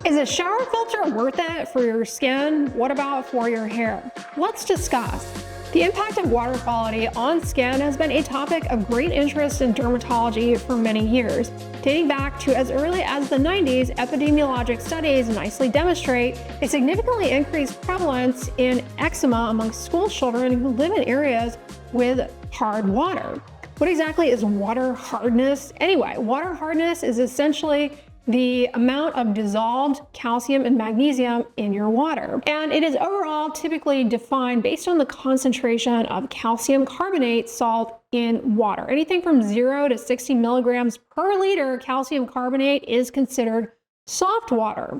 Is a shower filter worth it for your skin? What about for your hair? Let's discuss. The impact of water quality on skin has been a topic of great interest in dermatology for many years. Dating back to as early as the 90s, epidemiologic studies nicely demonstrate a significantly increased prevalence in eczema among school children who live in areas with hard water. What exactly is water hardness? Anyway, water hardness is essentially the amount of dissolved calcium and magnesium in your water. And it is overall typically defined based on the concentration of calcium carbonate salt in water. Anything from 0 to 60 milligrams per liter calcium carbonate is considered soft water.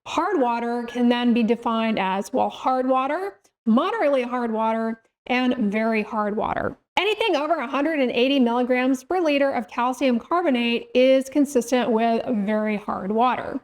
Hard water can then be defined as, well, hard water, moderately hard water, and very hard water. Anything over 180 milligrams per liter of calcium carbonate is consistent with very hard water.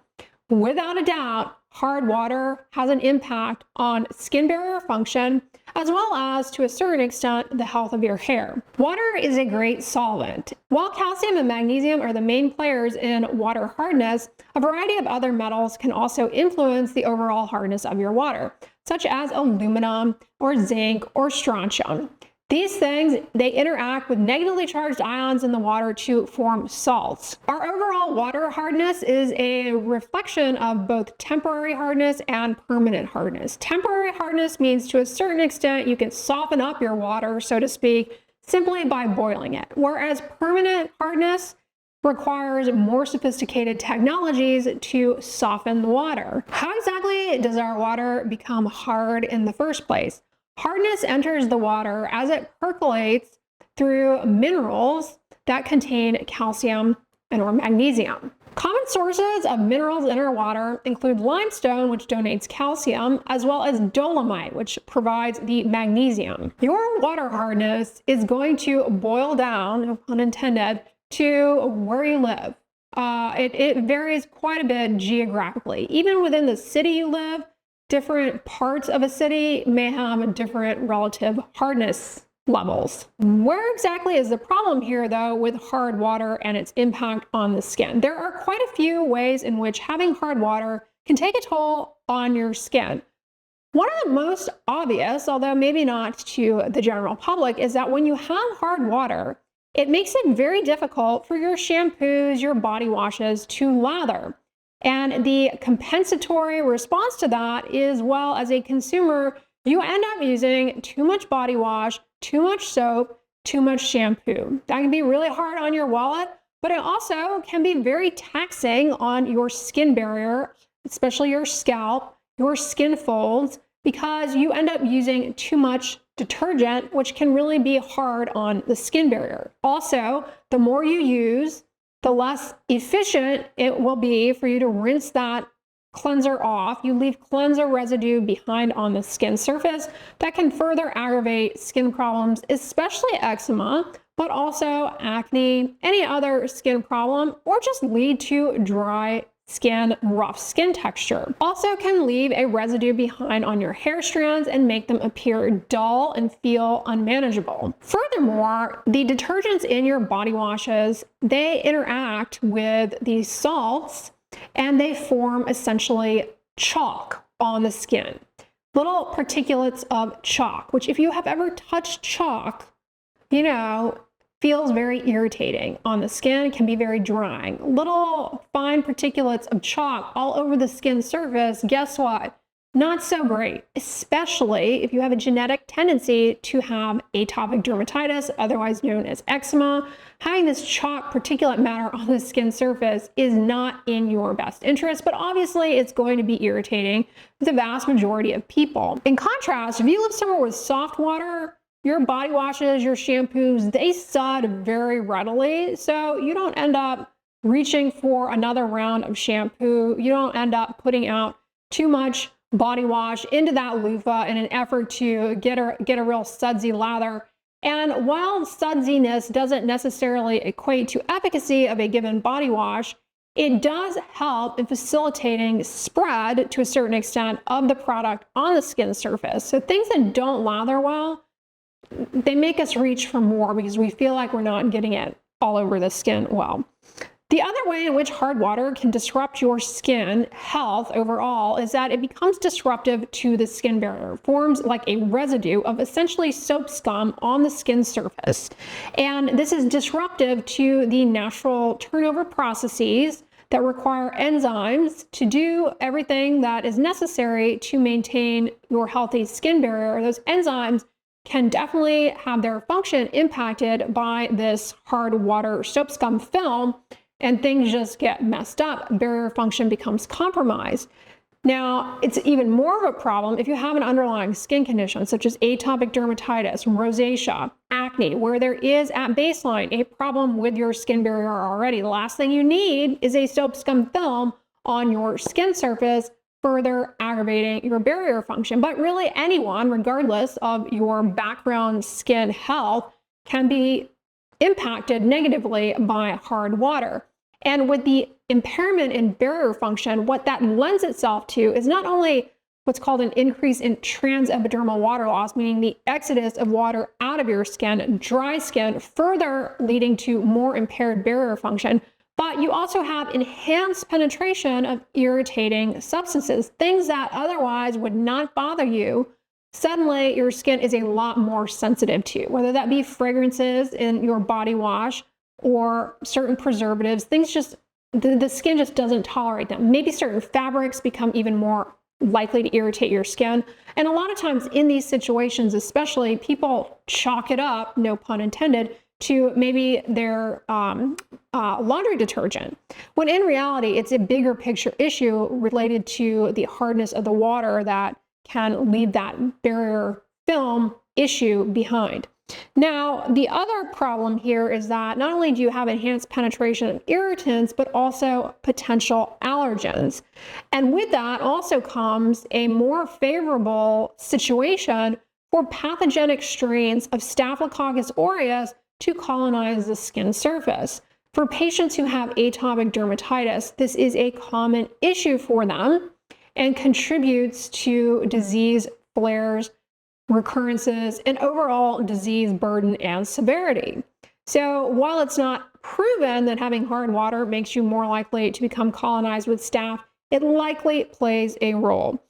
Without a doubt, hard water has an impact on skin barrier function, as well as, to a certain extent, the health of your hair. Water is a great solvent. While calcium and magnesium are the main players in water hardness, a variety of other metals can also influence the overall hardness of your water, such as aluminum or zinc or strontium. These things, they interact with negatively charged ions in the water to form salts. Our overall water hardness is a reflection of both temporary hardness and permanent hardness. Temporary hardness means, to a certain extent, you can soften up your water, so to speak, simply by boiling it, whereas permanent hardness requires more sophisticated technologies to soften the water. How exactly does our water become hard in the first place? Hardness enters the water as it percolates through minerals that contain calcium and or magnesium. Common sources of minerals in our water include limestone, which donates calcium, as well as dolomite, which provides the magnesium. Your water hardness is going to boil down, no pun intended, to where you live. It varies quite a bit geographically. Even within the city you live, different parts of a city may have different relative hardness levels. Where exactly is the problem here, though, with hard water and its impact on the skin? There are quite a few ways in which having hard water can take a toll on your skin. One of the most obvious, although maybe not to the general public, is that when you have hard water, it makes it very difficult for your shampoos, your body washes to lather. And the compensatory response to that is, well, as a consumer, you end up using too much body wash, too much soap, too much shampoo. That can be really hard on your wallet, but it also can be very taxing on your skin barrier, especially your scalp, your skin folds, because you end up using too much detergent, which can really be hard on the skin barrier. Also, the more you use, the less efficient it will be for you to rinse that cleanser off. You leave cleanser residue behind on the skin surface that can further aggravate skin problems, especially eczema, but also acne, any other skin problem, or just lead to dry skin, rough skin texture. Also can leave a residue behind on your hair strands and make them appear dull and feel unmanageable. Furthermore, the detergents in your body washes, they interact with these salts and they form essentially chalk on the skin. Little particulates of chalk, which if you have ever touched chalk, you know, feels very irritating on the skin. It can be very drying. Little fine particulates of chalk all over the skin surface, guess what? Not so great, especially if you have a genetic tendency to have atopic dermatitis, otherwise known as eczema. Having this chalk particulate matter on the skin surface is not in your best interest, but obviously it's going to be irritating to the vast majority of people. In contrast, if you live somewhere with soft water, your body washes, your shampoos, they sud very readily, so you don't end up reaching for another round of shampoo. You don't end up putting out too much body wash into that loofah in an effort to get a real sudsy lather. And while sudsiness doesn't necessarily equate to efficacy of a given body wash, it does help in facilitating spread to a certain extent of the product on the skin surface. So things that don't lather well, they make us reach for more because we feel like we're not getting it all over the skin well. The other way in which hard water can disrupt your skin health overall is that it becomes disruptive to the skin barrier, forms like a residue of essentially soap scum on the skin surface. And this is disruptive to the natural turnover processes that require enzymes to do everything that is necessary to maintain your healthy skin barrier. Those enzymes can definitely have their function impacted by this hard water soap scum film, and things just get messed up. Barrier function becomes compromised. Now, it's even more of a problem if you have an underlying skin condition such as atopic dermatitis, rosacea, acne, where there is at baseline a problem with your skin barrier already. The last thing you need is a soap scum film on your skin surface, further aggravating your barrier function. But really anyone, regardless of your background skin health, can be impacted negatively by hard water. And with the impairment in barrier function, what that lends itself to is not only what's called an increase in transepidermal water loss, meaning the exodus of water out of your skin, dry skin, further leading to more impaired barrier function, but you also have enhanced penetration of irritating substances, things that otherwise would not bother you. Suddenly, your skin is a lot more sensitive to, whether that be fragrances in your body wash or certain preservatives. Things just, the skin just doesn't tolerate them. Maybe certain fabrics become even more likely to irritate your skin. And a lot of times in these situations, especially, people chalk it up, no pun intended, to maybe their laundry detergent, when in reality, it's a bigger picture issue related to the hardness of the water that can leave that barrier film issue behind. Now, the other problem here is that not only do you have enhanced penetration of irritants, but also potential allergens. And with that also comes a more favorable situation for pathogenic strains of Staphylococcus aureus to colonize the skin surface. For patients who have atopic dermatitis, this is a common issue for them and contributes to disease flares, recurrences, and overall disease burden and severity. So while it's not proven that having hard water makes you more likely to become colonized with staph, it likely plays a role.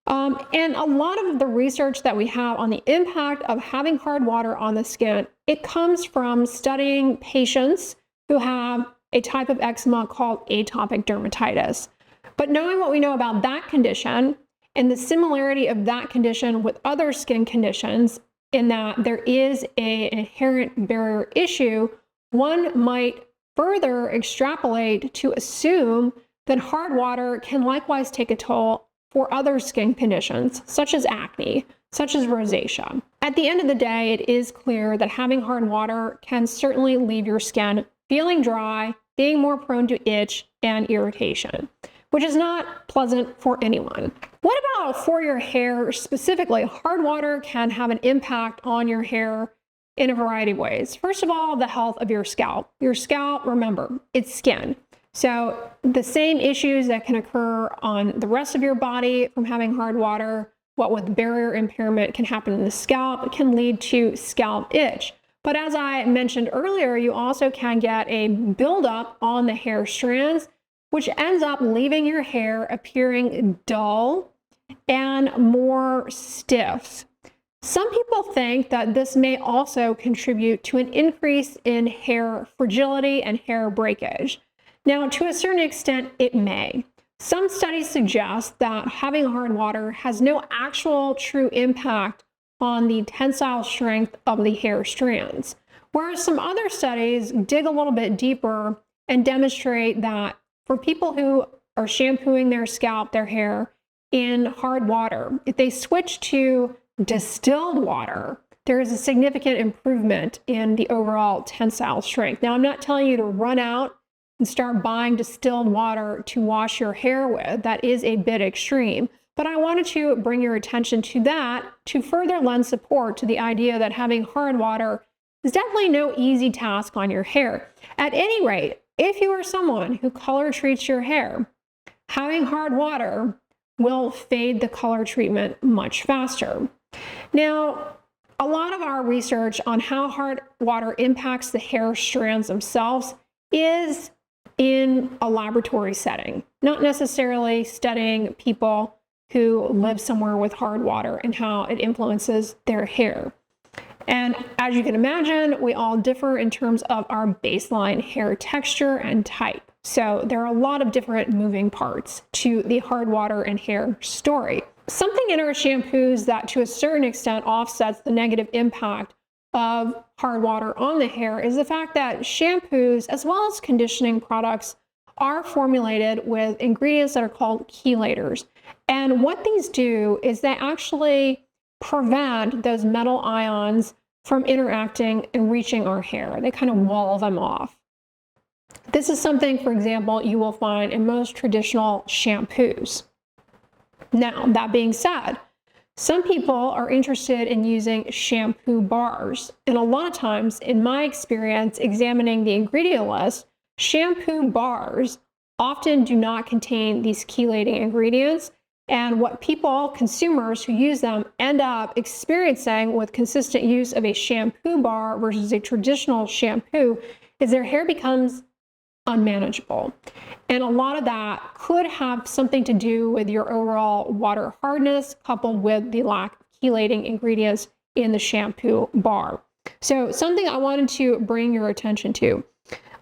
And a lot of the research that we have on the impact of having hard water on the skin, it comes from studying patients who have a type of eczema called atopic dermatitis. But knowing what we know about that condition and the similarity of that condition with other skin conditions, in that there is an inherent barrier issue, one might further extrapolate to assume that hard water can likewise take a toll for other skin conditions, such as acne, such as rosacea. At the end of the day, it is clear that having hard water can certainly leave your skin feeling dry, being more prone to itch and irritation, which is not pleasant for anyone. What about for your hair specifically? Hard water can have an impact on your hair in a variety of ways. First of all, the health of your scalp. Your scalp, remember, it's skin. So the same issues that can occur on the rest of your body from having hard water, what with barrier impairment can happen in the scalp, it can lead to scalp itch. But as I mentioned earlier, you also can get a buildup on the hair strands, which ends up leaving your hair appearing dull and more stiff. Some people think that this may also contribute to an increase in hair fragility and hair breakage. Now, to a certain extent, it may. Some studies suggest that having hard water has no actual true impact on the tensile strength of the hair strands, whereas some other studies dig a little bit deeper and demonstrate that for people who are shampooing their scalp, their hair, in hard water, if they switch to distilled water, there is a significant improvement in the overall tensile strength. Now, I'm not telling you to run out and start buying distilled water to wash your hair with. That is a bit extreme. But I wanted to bring your attention to that to further lend support to the idea that having hard water is definitely no easy task on your hair. At any rate, if you are someone who color treats your hair, having hard water will fade the color treatment much faster. Now, a lot of our research on how hard water impacts the hair strands themselves is in a laboratory setting, not necessarily studying people who live somewhere with hard water and how it influences their hair. And as you can imagine, we all differ in terms of our baseline hair texture and type. So there are a lot of different moving parts to the hard water and hair story. Something in our shampoos that to a certain extent offsets the negative impact of hard water on the hair is the fact that shampoos, as well as conditioning products, are formulated with ingredients that are called chelators. And what these do is they actually prevent those metal ions from interacting and reaching our hair. They kind of wall them off. This is something, for example, you will find in most traditional shampoos. Now, that being said, some people are interested in using shampoo bars. And a lot of times, in my experience examining the ingredient list, shampoo bars often do not contain these chelating ingredients. And what people, consumers who use them, end up experiencing with consistent use of a shampoo bar versus a traditional shampoo is their hair becomes unmanageable. And a lot of that could have something to do with your overall water hardness coupled with the lack of chelating ingredients in the shampoo bar. So something I wanted to bring your attention to.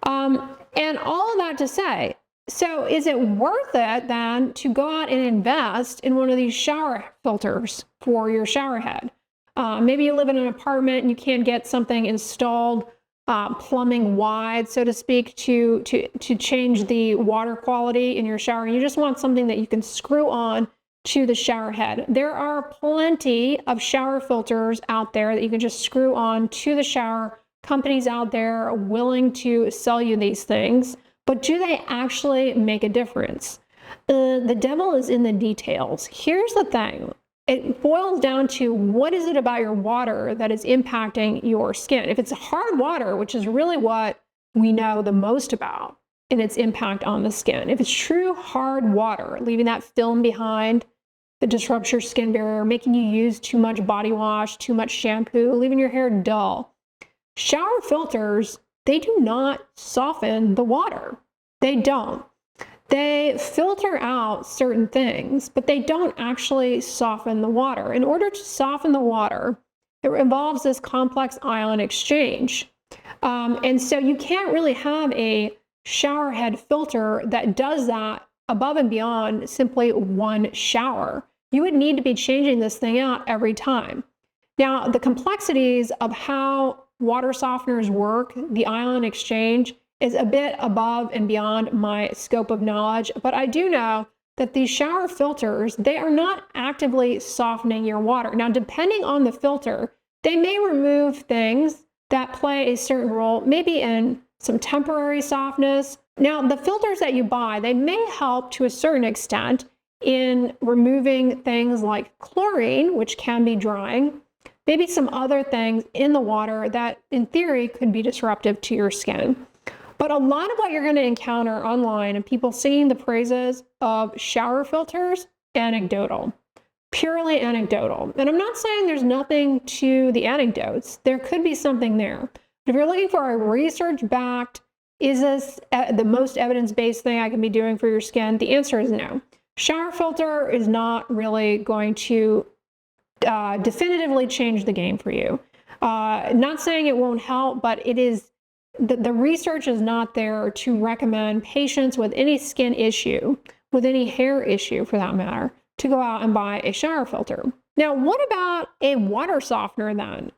And all of that to say, so is it worth it then to go out and invest in one of these shower filters for your shower head? Maybe you live in an apartment and you can't get something installed plumbing wide, so to speak, to change the water quality in your shower. You just want something that you can screw on to the shower head. There are plenty of shower filters out there that you can just screw on to the shower. Companies out there are willing to sell you these things, but do they actually make a difference? The devil is in the details. Here's the thing. It boils down to what is it about your water that is impacting your skin? If it's hard water, which is really what we know the most about in its impact on the skin. If it's true hard water, leaving that film behind that disrupts your skin barrier, making you use too much body wash, too much shampoo, leaving your hair dull. Shower filters, they do not soften the water. They don't. They filter out certain things, but they don't actually soften the water. In order to soften the water, it involves this complex ion exchange. And so you can't really have a shower head filter that does that above and beyond simply one shower. You would need to be changing this thing out every time. Now, the complexities of how water softeners work, the ion exchange, is a bit above and beyond my scope of knowledge, but I do know that these shower filters, they are not actively softening your water. Now, depending on the filter, they may remove things that play a certain role, maybe in some temporary softness. Now, the filters that you buy, they may help to a certain extent in removing things like chlorine, which can be drying, maybe some other things in the water that in theory could be disruptive to your skin. But a lot of what you're going to encounter online and people singing the praises of shower filters, anecdotal, purely anecdotal. And I'm not saying there's nothing to the anecdotes. There could be something there. If you're looking for a research-backed, is this the most evidence-based thing I can be doing for your skin? The answer is no. Shower filter is not really going to definitively change the game for you. Not saying it won't help, but it is the research is not there to recommend patients with any skin issue, with any hair issue for that matter, to go out and buy a shower filter. Now, what about a water softener then?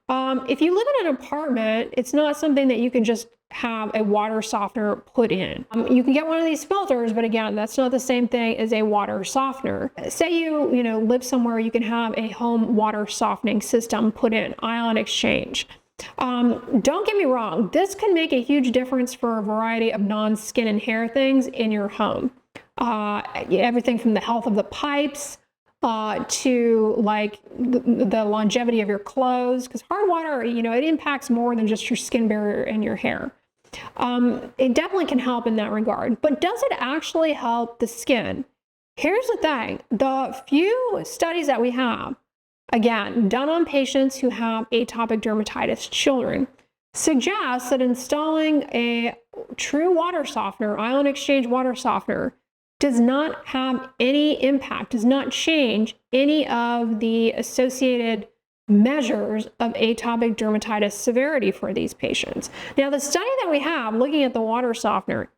If you live in an apartment, it's not something that you can just have a water softener put in. You can get one of these filters, but again, that's not the same thing as a water softener. Say you live somewhere, you can have a home water softening system put in, ion exchange. Don't get me wrong, this can make a huge difference for a variety of non-skin and hair things in your home. Everything from the health of the pipes to like the longevity of your clothes, because hard water, it impacts more than just your skin barrier and your hair. It definitely can help in that regard, but does it actually help the skin? Here's the thing, the few studies that we have, again, done on patients who have atopic dermatitis, children, suggests that installing a true water softener, ion exchange water softener, does not have any impact, does not change any of the associated measures of atopic dermatitis severity for these patients. Now, the study that we have looking at the water softener,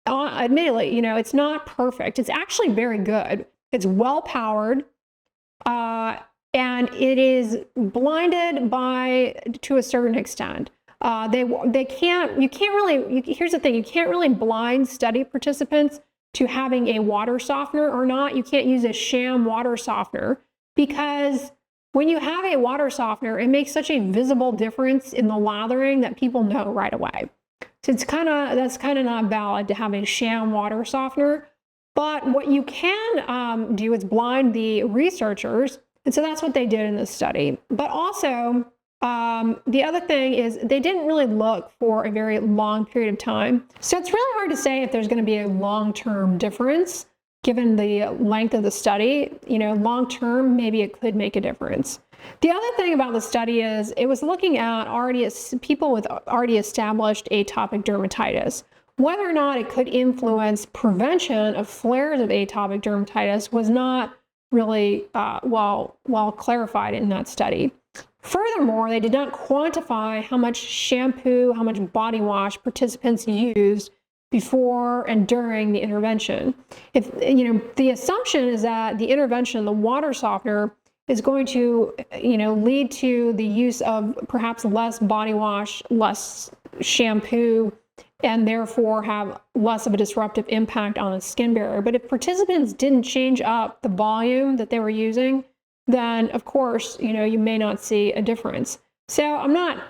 admittedly, it's not perfect. It's actually very good. It's well powered, and it is blinded to a certain extent. Here's the thing, you can't really blind study participants to having a water softener or not. You can't use a sham water softener, because when you have a water softener, it makes such a visible difference in the lathering that people know right away. So that's kind of not valid to have a sham water softener. But what you can do is blind the researchers, and so that's what they did in this study. But also, the other thing is they didn't really look for a very long period of time. So it's really hard to say if there's going to be a long-term difference given the length of the study. Long-term, maybe it could make a difference. The other thing about the study is it was looking at people with already established atopic dermatitis. Whether or not it could influence prevention of flares of atopic dermatitis was not really well clarified in that study. Furthermore, they did not quantify how much shampoo, how much body wash participants used before and during the intervention. The assumption is that the intervention, the water softener, is going to, lead to the use of perhaps less body wash, less shampoo, and therefore have less of a disruptive impact on the skin barrier. But if participants didn't change up the volume that they were using, then of course, you may not see a difference. So I'm not,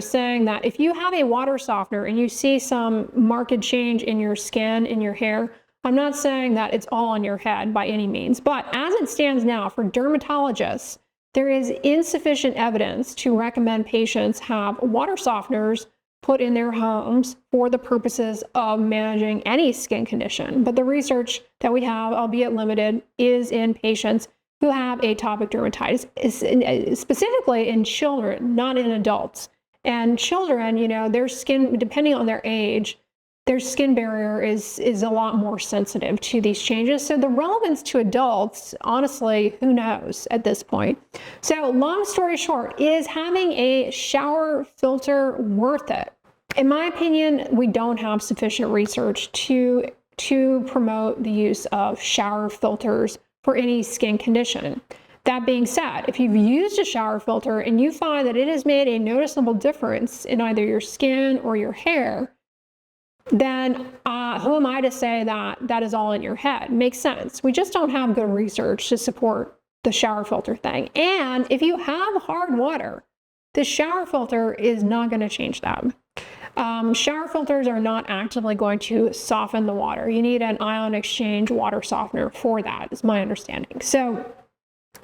saying that if you have a water softener and you see some marked change in your skin, in your hair, I'm not saying that it's all on your head by any means. But as it stands now, for dermatologists, there is insufficient evidence to recommend patients have water softeners put in their homes for the purposes of managing any skin condition. But the research that we have, albeit limited, is in patients who have atopic dermatitis, specifically in children, not in adults. And children, their skin, depending on their age, their skin barrier is a lot more sensitive to these changes. So the relevance to adults, honestly, who knows at this point? So long story short, is having a shower filter worth it? In my opinion, we don't have sufficient research to promote the use of shower filters for any skin condition. That being said, if you've used a shower filter and you find that it has made a noticeable difference in either your skin or your hair, then who am I to say that that is all in your head? Makes sense. We just don't have good research to support the shower filter thing. And if you have hard water, the shower filter is not going to change that. Shower filters are not actively going to soften the water. You need an ion exchange water softener for that, is my understanding. So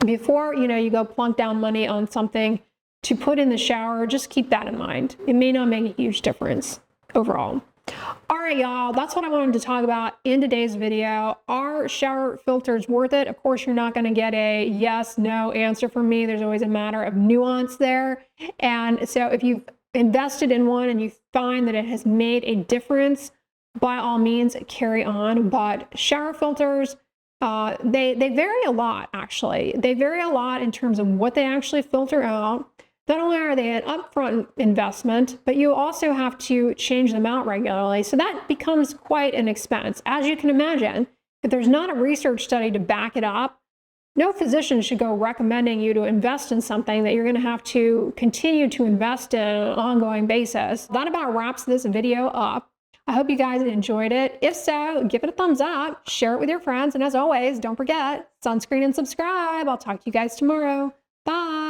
before you go plunk down money on something to put in the shower, just keep that in mind. It may not make a huge difference overall. All right, y'all, that's what I wanted to talk about in today's video. Are shower filters worth it? Of course, you're not going to get a yes, no answer from me. There's always a matter of nuance there. And so if you've invested in one and you find that it has made a difference, by all means, carry on. But shower filters, they vary a lot, actually. They vary a lot in terms of what they actually filter out. Not only are they an upfront investment, but you also have to change them out regularly. So that becomes quite an expense. As you can imagine, if there's not a research study to back it up, no physician should go recommending you to invest in something that you're going to have to continue to invest in on an ongoing basis. That about wraps this video up. I hope you guys enjoyed it. If so, give it a thumbs up, share it with your friends, and as always, don't forget, sunscreen and subscribe. I'll talk to you guys tomorrow. Bye.